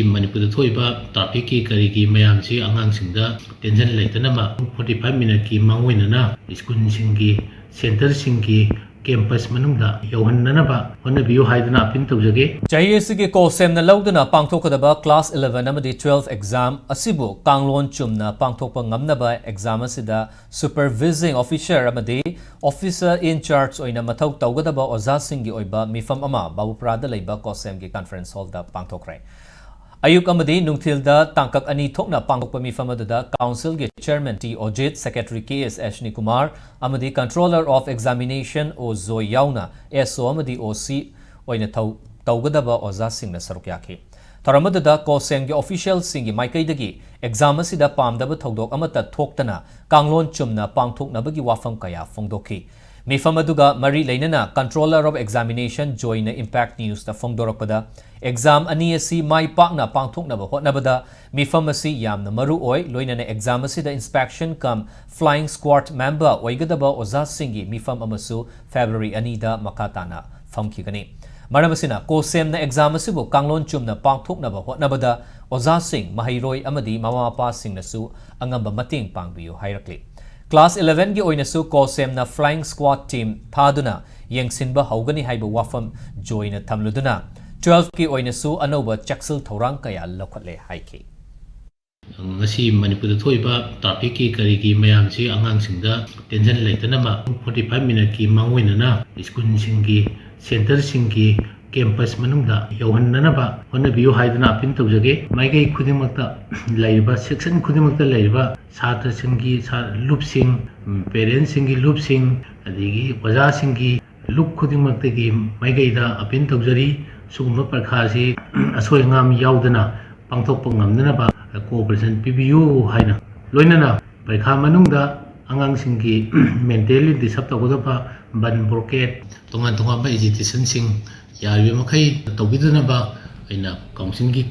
Manipur traffic ki karigi mayam si angang singda tension leitanaba 45 minute ki mangwinana school singi center singi campus manungda yauhannanaba honabiyu haidana apin tawjage JSC ke Cohsem na laudana pangthokadaba class 11 amadi 12 exam asibu kanglon chumna pangthokpa ngamnaba exam asida supervising officer amadi officer in charge oina mathau tawgadaba oza singi oiba mifam ama babuprada leiba Cohsem ki conference hall da pangthokrai Ayuk amadi nungthilda tangkak ani thokna pangthokpa mifam adada council ge chairman T Ojit secretary KS Ashni Kumar amadi controller of examination o Zoy Yauna SO amadi OC oina tawgadaba oza singna saruk yakhi Taramadada Cohsem ge official singi maikaidagi exam asida pamdaba thodok amata thoktana kanglon chumna pangthoknabagi wafam kaya phongdokhi Mifam aduga mari leinana controller of examination join impact news ta phongdorakpada exam ani asi mai pakna pangthoknaba hotnabada mifam asi yamna maru oi loinana exam asi da inspection come flying squad member oigadaba oza singi mifam amasu February ani da makatana famkhigani Maramasina Cohsem na exam asibu kanglon chumna pangthoknaba hotnabada oza sing mahairoi amadi mamapa sing nasu angamba mating pangbiyu hairakli Class 11 gi oinasu Cohsem na flying squad team thaduna yengsinba haugani haiba wafam joina thamluduna 12 ki oinasu anoba chaksil thorang kaya lokhatle haiki Manipur traffic ki karigi mayam si angang singda tension leitanaba 45 minute ki mangwinana school singi center singi campus manungda yauhannanaba honabiyu haidana apin tawjage maigai khudimakta laiba section khudimakta laiba satra singi loop sing parents singi loop sing adigi oja singi loop khudimakta gi maigai da apin tawjari sugumba parkhasi asoi ngam yaudana pangthokpa ngamnanaba cooperation pibiyu haina loinana parkha manungda angang singi mentally disturb tawgadaba ban blockade tongan ba agitation sing yaribe makai tawbidunaba aina council gi